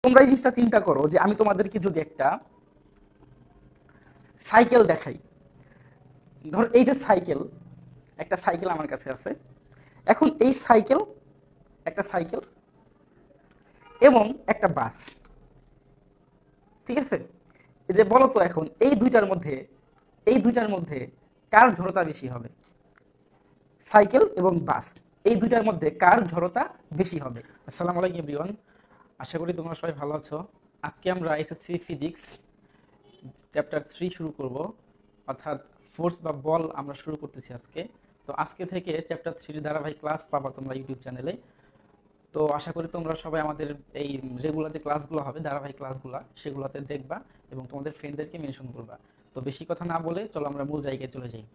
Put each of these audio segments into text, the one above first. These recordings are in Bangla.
তোমরা এই জিনিসটা চিন্তা করো যে আমি তোমাদেরকে যদি একটা সাইকেল দেখাই, ধর এই যে সাইকেল, একটা সাইকেল আমার কাছে আছে। এখন এই সাইকেল, একটা সাইকেল এবং একটা বাস, ঠিক আছে? এই যে বলো তো এখন এই দুইটার মধ্যে কার জড়তা বেশি হবে? সাইকেল এবং বাস, এই দুইটার মধ্যে কার জড়তা বেশি হবে? আসসালামু আলাইকুম এভরিওয়ান, আশা করি তোমরা সবাই ভালো আছো। আজকে আমরা এসএসসি ফিজিক্স চ্যাপ্টার 3 শুরু করব, অর্থাৎ ফোর্স বা বল আমরা শুরু করতেছি আজকে। তো আজকে থেকে চ্যাপ্টার 3 ধারাবাহিক ক্লাস পাবা তোমরা ইউটিউব চ্যানেলে। তো আশা করি তোমরা সবাই আমাদের এই রেগুলার যে ক্লাসগুলো হবে, ধারাবাহিক ক্লাসগুলো, সেগুলোতে দেখবা এবং তোমাদের ফ্রেন্ডদেরকে মেনশন করবা। তো বেশি কথা না বলে চলো আমরা মূল জায়গায় চলে যাই।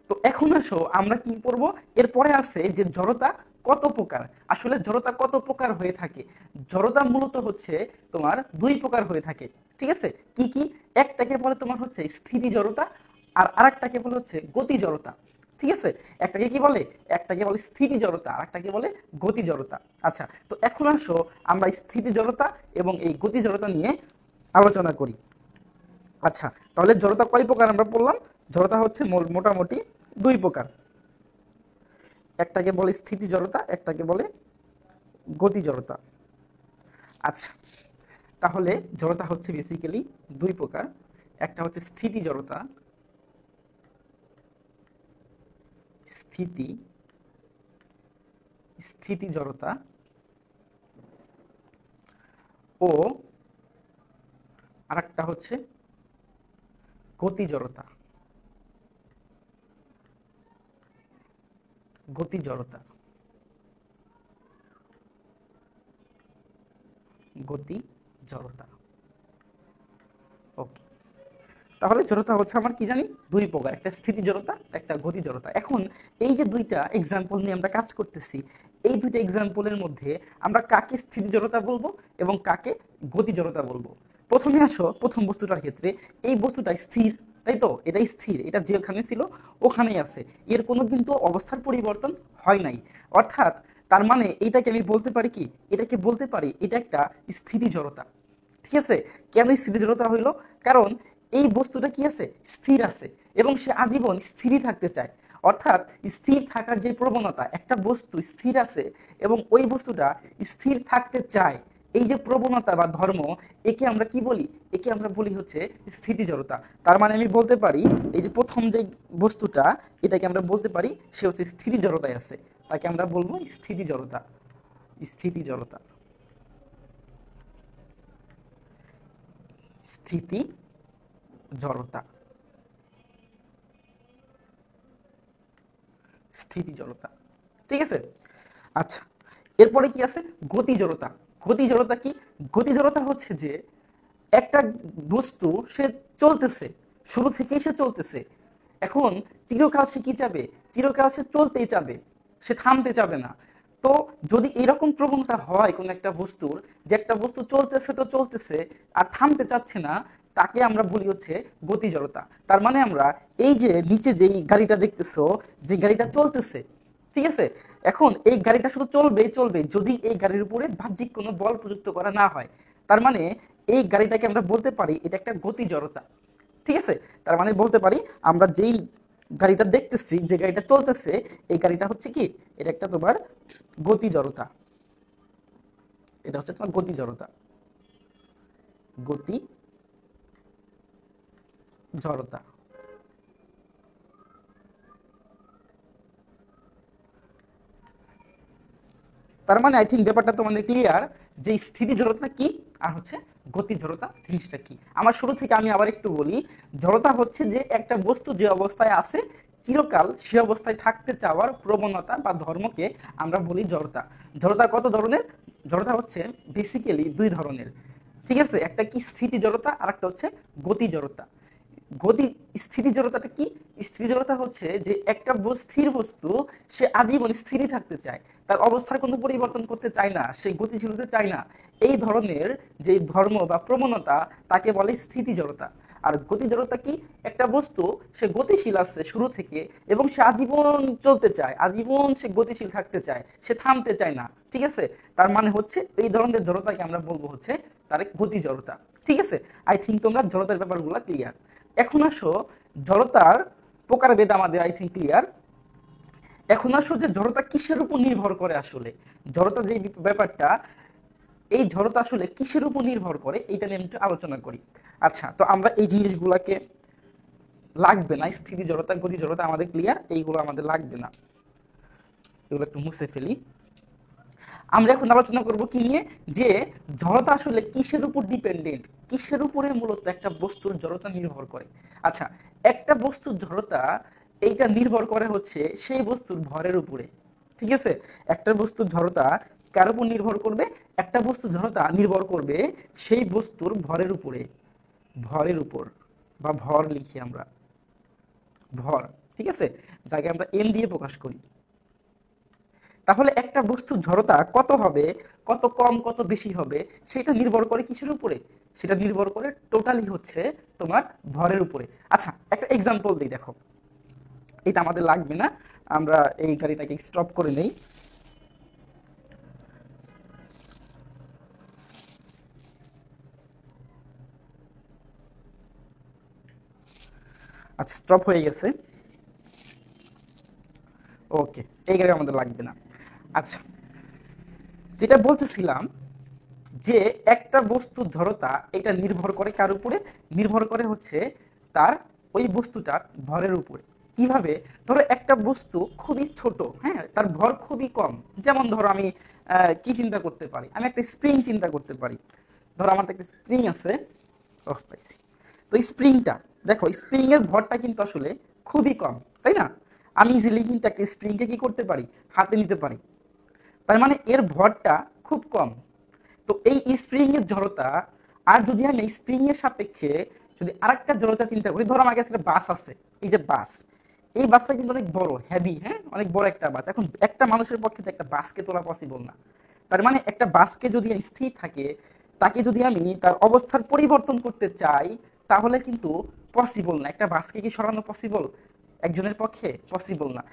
তো এখন আসো আমরা কি করব, এরপরে আছে যে জড়তা কত প্রকার। আসলে জড়তা কত প্রকার হয়ে থাকে? জড়তা মূলত হচ্ছে তোমার দুই প্রকার হয়ে থাকে, ঠিক আছে? কি কি? একটাকে বলে তোমার হচ্ছে স্থিতি জড়তা, আর আরেকটাকে বলে হচ্ছে গতি জড়তা, ঠিক আছে? একটাকে কি বলে? একটাকে বলে স্থিতি জড়তা, আর একটাকে বলে গতি জড়তা। আচ্ছা, তো এখন আসো আমরা স্থিতি জড়তা এবং এই গতি জড়তা নিয়ে আলোচনা করি। আচ্ছা, তাহলে জড়তা কয় প্রকার আমরা বললাম? জড়তা হচ্ছে মোটামুটি দুই প্রকার। একটাকে বলে স্থিতি জড়তা, একটাকে বলে গতি জড়তা। আচ্ছা, তাহলে জড়তা হচ্ছে বেসিক্যালি দুই প্রকার। একটা হচ্ছে স্থিতি জড়তা, স্থিতি স্থিতি জড়তা, ও আরেকটা হচ্ছে গতি জড়তা, গতি জড়তা, গতি জড়তা। ওকে, তাহলে জড়তা হচ্ছে আমার কি জানি দুই প্রকার, একটা স্থিতি জড়তা, একটা গতি জড়তা। এখন এই যে দুইটা এক্সাম্পল নিয়ে আমরা কাজ করতেছি, এই দুইটা এক্সাম্পলের মধ্যে আমরা কাকে স্থিতি জড়তা বলবো এবং কাকে গতি জড়তা বলবো। প্রথমে আসো প্রথম বস্তুটার ক্ষেত্রে, এই বস্তুটা স্থির, তাই তো, এটাই স্থির, এটা যেখানে ছিল ওখানেই আছে, এর কোনো কিন্তু অবস্থার পরিবর্তন হয় নাই। অর্থাৎ তার মানে এইটাকে আমি বলতে পারি কি, এটাকে বলতে পারি এটা একটা স্থিতি জড়তা। ঠিক আছে, কেন স্থিতি জড়তা হইলো? কারণ এই বস্তুটা কি আছে, স্থির আছে এবং সে আজীবন স্থিরই থাকতে চায়। অর্থাৎ স্থির থাকার যে প্রবণতা, একটা বস্তু স্থির আছে এবং ওই বস্তুটা স্থির থাকতে চায়, এই যে প্রবণতা বা ধর্ম, একে আমরা কি বলি, একে আমরা বলি হচ্ছে স্থিতি জড়তা। তার মানে আমি বলতে পারি এই যে প্রথম যে বস্তুটা, এটাকে আমরা বলতে পারি সে হচ্ছে স্থিতি জড়তায় আছে, তাকে আমরা বলবো স্থিতি জড়তা। স্থিতি জড়তা, স্থিতি জড়তা, স্থিতি জড়তা। ঠিক আছে, আচ্ছা এরপরে কি আছে, গতি জড়তা। গতি জড়তা কি? গতি জড়তা হচ্ছে যে একটা বস্তু সে চলতেছে, শুরু থেকেই সে চলতেছে, এখন চিরকাল সে কি চাবে, চিরকাল সে চলতেই চাবে, সে থামতে চাবে না। তো যদি এরকম প্রবণতা হয় কোন একটা বস্তুর, যে একটা বস্তু চলতেছে তো চলতেছে আর থামতে চাচ্ছে না, তাকে আমরা বলি হচ্ছে গতি জড়তা। তার মানে আমরা এই যে নিচে যেই গাড়িটা দেখতেছো, যে গাড়িটা চলতেছে, ঠিক আছে, এখন এই গাড়িটা শুধু চলবে চলবে যদি এই গাড়ির উপরে বাহ্যিক কোনো বল প্রযুক্ত করা না হয়। তার মানে এই গাড়িটাকে আমরা বলতে পারি এটা একটা গতি জড়তা। ঠিক আছে, তার মানে বলতে পারি আমরা যেই গাড়িটা দেখতেছি, যে গাড়িটা চলতেছে, এই গাড়িটা হচ্ছে কি, এটা একটা তোমার গতি জড়তা। এটা হচ্ছে তোমার গতি জড়তা, গতি জড়তা। তার মানে আই থিঙ্ক ব্যাপারটা তোমাদের ক্লিয়ার, যে স্থিতি জড়তা কি আর হচ্ছে গতি জড়তা জিনিসটা কি। আমার শুরু থেকে আমি আবার একটু বলি, জড়তা হচ্ছে যে একটা বস্তু যে অবস্থায় আছে চিরকাল সে অবস্থায় থাকতে চাওয়ার প্রবণতা বা ধর্মকে আমরা বলি জড়তা। জড়তা কত ধরনের? জড়তা হচ্ছে বেসিক্যালি দুই ধরনের। ঠিক আছে, একটা কি স্থিতি জড়তা আর একটা হচ্ছে গতি জড়তা। গতি স্থিতি জড়তাটা কি? স্থিতি জড়তা হচ্ছে যে একটা স্থির বস্তু সে আজীবন স্থিরই থাকতে চায়, তার অবস্থার কোনো পরিবর্তন করতে চায় না, সে গতিশীল হতে চায় না, এই ধরনের যে ধর্ম বা প্রবণতা তাকে বলে স্থিতি জড়তা। আর গতি জড়তা কি? একটা বস্তু সে গতিশীল আছে শুরু থেকে এবং সে আজীবন চলতে চায়, আজীবন সে গতিশীল থাকতে চায়, সে থামতে চায় না। ঠিক আছে, তার মানে হচ্ছে এই ধরনের জড়তাকে আমরা বলবো হচ্ছে তার গতি জড়তা। ঠিক আছে, আই থিঙ্ক তোমরা জড়তার ব্যাপারগুলো ক্লিয়ার। এখন আসো জড়তার প্রকারভেদ আমাদের আই থিঙ্ক ক্লিয়ার। এখন আসো যে জড়তা কিসের উপর নির্ভর করে, আসলে জড়তা যে ব্যাপারটা, এই জড়তা আসলে কিসের উপর নির্ভর করে এইটা নিয়ে একটু আলোচনা করি। আচ্ছা, তো আমরা এই জিনিসগুলাকে লাগবে না, স্থিতি জড়তা গতি জড়তা আমাদের ক্লিয়ার, এইগুলো আমাদের লাগবে না, এগুলো একটু মুছে ফেলি। আমরা এখন আলোচনা করব কি নিয়ে, যে জড়তা আসলে কিসের উপর ডিপেন্ডেন্ট, কিসের উপরে মূলত একটা বস্তুর জড়তা নির্ভর করে। আচ্ছা, একটা বস্তুর জড়তা এইটা নির্ভর করে হচ্ছে সেই বস্তুর ভরের উপরে। ঠিক আছে, একটা বস্তুর জড়তা কার উপর নির্ভর করবে? একটা বস্তুর জড়তা নির্ভর করবে সেই বস্তুর ভরের উপরে। ভরের উপর বা ভর লিখি আমরা, ভর। ঠিক আছে, যাকে আমরা এম দিয়ে প্রকাশ করি। তাহলে একটা বস্তুর জড়তা কত হবে, কত কম কত বেশি হবে, সেটা নির্ভর করে কিসের উপরে? সেটা নির্ভর করে টোটালি হচ্ছে তোমার ভরের উপরে। আচ্ছা, একটা এক্সাম্পল দিই, দেখো এটা আমাদের লাগবে না, আমরা এই গাড়িটাকে স্টপ করে নেই। আচ্ছা, স্টপ হয়ে গেছে, ওকে, এই গাড়ি আমাদের লাগবে না। আচ্ছা, যেটা বলতেছিলাম, যে একটা বস্তুর জড়তা এটা নির্ভর করে কার উপরে? নির্ভর করে হচ্ছে তার ওই বস্তুটার ভরের উপরে। কিভাবে? ধরো একটা বস্তু খুবই ছোট, হ্যাঁ, তার ভর খুবই কম। যেমন ধরো আমি কি চিন্তা করতে পারি, আমি একটা স্প্রিং চিন্তা করতে পারি। ধরো আমার একটা স্প্রিং আছে, ওহ পাইছি। তো স্প্রিংটা দেখো, স্প্রিং এর ভরটা কিন্তু আসলে খুবই কম, তাই না? আমি ইজিলি কিন্তু একটা স্প্রিংকে কি করতে পারি, হাতে নিতে পারি। তার মানে এর ভরটা খুব কম। তো এই স্প্রিং এর জড়তা, আর যদি আমি স্প্রিং এর সাপেক্ষে যদি আরেকটা জড়তা চিন্তা করি, ধরো আমার কাছে একটা বাস আছে, এই যে বাস, এই বাসটা কিন্তু অনেক বড়, হেভি, হ্যাঁ, অনেক বড় একটা বাস। এখন একটা মানুষের পক্ষে তো একটা বাসকে তোলা পসিবল না। তার মানে একটা বাসকে যদি স্থির থাকে, তাকে যদি আমি তার অবস্থার পরিবর্তন করতে চাই, তাহলে কিন্তু পসিবল না। একটা বাসকে কি সরানো পসিবল? একজনের পক্ষে পসিবল না।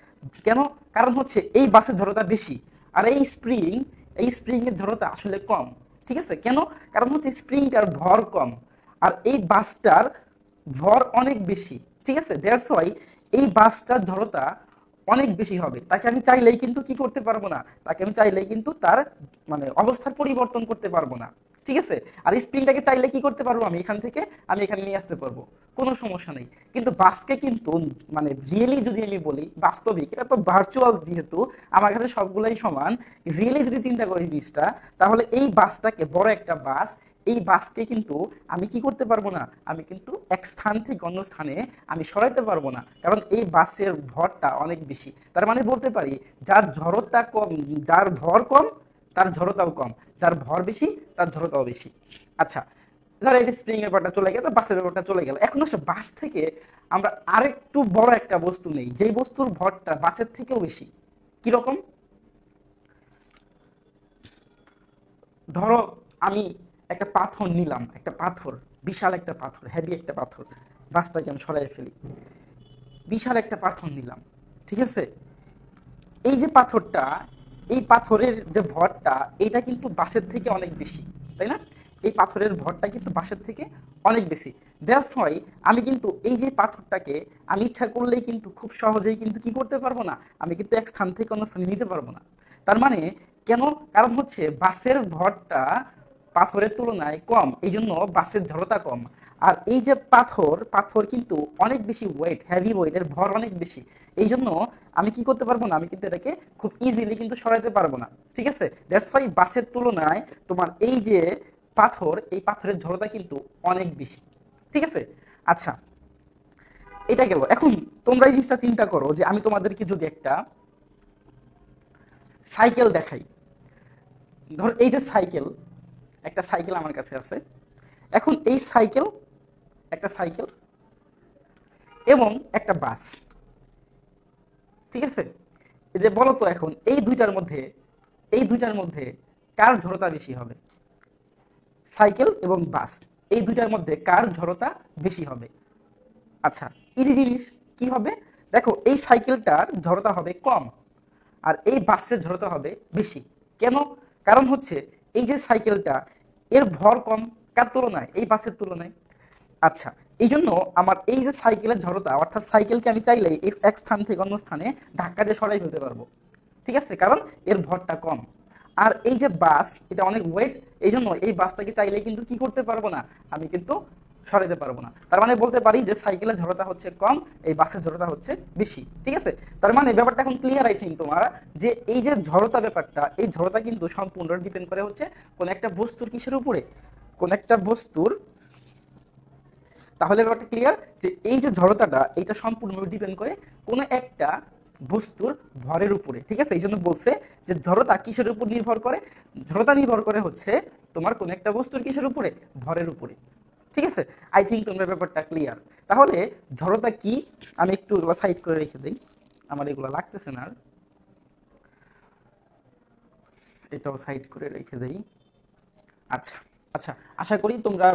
কেন? কারণ হচ্ছে এই বাসের জড়তা বেশি, আর এই স্প্রিং এর জড়তা আসলে কম। ঠিক আছে? কেন? কারণ হচ্ছে স্প্রিংটার ভর কম, আর এই বাসটার ভর অনেক বেশি। ঠিক আছে? দ্যাটস ওয়াই এই বাসটার জড়তা অনেক বেশি হবে। তাকে আমি চাইলেই কিন্তু কি করতে পারবো না, তাকে আমি চাইলেই কিন্তু তার মানে অবস্থার পরিবর্তন করতে পারবো না। ঠিক আছে? আর স্প্রিংটাকে চাইলে কি করতে পারবো, আমি এখান থেকে আমি এখানে নিয়ে আসতে পারবো, কোনো সমস্যা নেই। কিন্তু বাসকে কিন্তু মানে রিয়েলি যদি আমি বলি, বাস্তবিক, এটা তো ভার্চুয়াল, যেহেতু আমার কাছে সবগুলাই সমান, রিয়েলি যদি চিন্তা করি জিনিসটা, তাহলে এই বাসটাকে, বড় একটা বাস, এই বাসকে কিন্তু আমি কি করতে পারবো না, আমি কিন্তু এক স্থান থেকে অন্য স্থানে আমি সরাইতে পারবো না, কারণ এই বাসের ভরটা অনেক বেশি। তার মানে বলতে পারি, যার জড়তা কম, যার ভর কম, তার জড়তাও কম, যার ভর বেশি তার জড়তাও বেশি। আচ্ছা, ধর এই স্প্রিং এর ব্যাপারটা চলে গেল, বাসের ব্যাপারটা চলে গেল। এখন আসলে বাস থেকে আমরা আরেকটু বড় একটা বস্তু নেই, যেই বস্তুর ভরটা বাসের থেকেও বেশি। কিরকম? ধরো আমি একটা পাথর নিলাম, একটা পাথর, বিশাল একটা পাথর, হেভি একটা পাথর, বাসটাকে আমি সরাই ফেলি, বিশাল একটা পাথর নিলাম। ঠিক আছে? এই যে পাথরটা, এই পাথরের যে ভরটা, এটা কিন্তু বাসের থেকে অনেক বেশি, তাই না? এই পাথরের ভরটা কিন্তু বাসের থেকে অনেক বেশি। দ্যাটস হোয়াই আমি কিন্তু এই যে পাথরটাকে আমি ইচ্ছা করলেই কিন্তু খুব সহজেই কিন্তু কি করতে পারবো না, আমি কিন্তু এক স্থান থেকে অন্য স্থানে নিতে পারবো না। তার মানে কেন? কারণ হচ্ছে বাসের ভরটা পাথরের তুলনায় কম, এই জন্য বাসের জড়তা কম। আর এই যে পাথর, পাথর কিন্তু অনেক বেশি ওয়েট, হেভি ওয়েট, এর ভর অনেক বেশি। এই জন্য আমি কি করতে পারবো না, আমি কিন্তু এটাকে খুব ইজিলি কিন্তু সরাইতে পারবো না। ঠিক আছে? দ্যাটস ওয়াই বাসের তুলনায় তোমার এই যে পাথর, এই পাথরের জড়তা কিন্তু অনেক বেশি। ঠিক আছে? আচ্ছা, এটা গেল। এখন তোমরা এই জিনিসটা চিন্তা করো যে আমি তোমাদেরকে যদি একটা সাইকেল দেখাই, ধর এই যে সাইকেল, একটা সাইকেল আমার কাছে আছে। এখন এই সাইকেল, একটা সাইকেল এবং একটা বাস। ঠিক আছে? এই যে বলো তো এখন এই দুইটার মধ্যে কার জড়তা বেশি হবে? সাইকেল এবং বাস, এই দুইটার মধ্যে কার জড়তা বেশি হবে? আচ্ছা, ইজি জিনিস। কি হবে? দেখো, এই সাইকেলটার জড়তা হবে কম, আর এই বাসের জড়তা হবে বেশি। কেন? কারণ হচ্ছে এই যে সাইকেলটা, এর ভর কম কার তুলনায়? এই বাসের তুলনায়। আচ্ছা, এই জন্য আমার এই যে সাইকেলের জড়তা, অর্থাৎ সাইকেলকে আমি চাইলেই এক স্থান থেকে অন্য স্থানে ধাক্কা দিয়ে সরাই ফেলতে পারবো। ঠিক আছে? কারণ এর ভরটা কম। আর এই যে বাস, এটা অনেক ওয়েট, এই জন্য এই বাসটাকে চাইলেই কিন্তু কি করতে পারবো না, আমি কিন্তু সরাইতে পারবো না। তার মানে বলতে পারি যে সাইকেলের জড়তা হচ্ছে কম, এই বাসের জড়তা হচ্ছে বেশি। ঠিক আছে? তার মানে ব্যাপারটা এখন ক্লিয়ার, আই থিঙ্ক তোমার, যে এই যে জড়তা ব্যাপারটা, এই জড়তা কিন্তু সম্পূর্ণ ডিপেন্ড করে হচ্ছে কোন একটা বস্তুর কিসের উপরে, কোন একটা বস্তুর। তাহলে ব্যাপারটা ক্লিয়ার, যে এই যে জড়তাটা, এটা সম্পূর্ণভাবে ডিপেন্ড করে কোনো একটা বস্তুর ভরের উপরে। ঠিক আছে? এই জন্য বলছে যে জড়তা কিসের উপর নির্ভর করে? জড়তা নির্ভর করে হচ্ছে তোমার কোন একটা বস্তুর কিসের উপরে, ভরের উপরে। ঠিক আছে? আই থিঙ্ক তোমরা ব্যাপারটা ক্লিয়ার। তাহলে জড়তা কি, আমি একটু সাইড করে রেখে দিই, আমার এগুলো লাগতেছে না আর, এটাও সাইড করে রেখে দেই। আচ্ছা, আচ্ছা, আশা করি তোমরা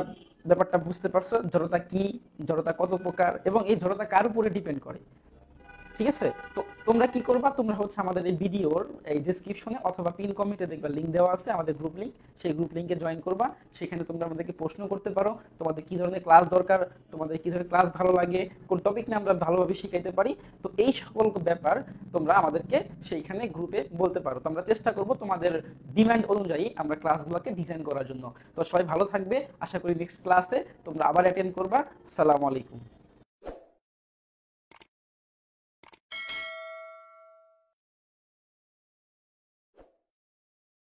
ব্যাপারটা বুঝতে পারছো, জড়তা কি, জড়তা কত প্রকার, এবং এই জড়তা কার উপরে ডিপেন্ড করে। ঠিক আছে? তো তোমরা কি করবা, তোমরা হচ্ছে আমাদের এই ভিডিওর এই ডেসক্রিপশনে অথবা পিন কমেন্টে দেখবা লিংক দেওয়া আছে, আমাদের গ্রুপ লিংক, সেই গ্রুপ লিংকে জয়েন করবা। সেখানে তোমরা আমাদেরকে প্রশ্ন করতে পারো, তোমাদের কি ধরনের ক্লাস দরকার, তোমাদের কি ধরনের ক্লাস ভালো লাগে, কোন টপিক নিয়ে আমরা ভালোভাবে শিখাইতে পারি। তো এই সকল ব্যাপার তোমরা আমাদেরকে সেইখানে গ্রুপে বলতে পারো। তো আমরা চেষ্টা করব তোমাদের ডিমান্ড অনুযায়ী আমরা ক্লাসগুলোকে ডিজাইন করার জন্য। তো সবাই ভালো থাকবে, আশা করি নেক্সট ক্লাসে তোমরা আবার অ্যাটেন্ড করবা। আসসালামু আলাইকুম।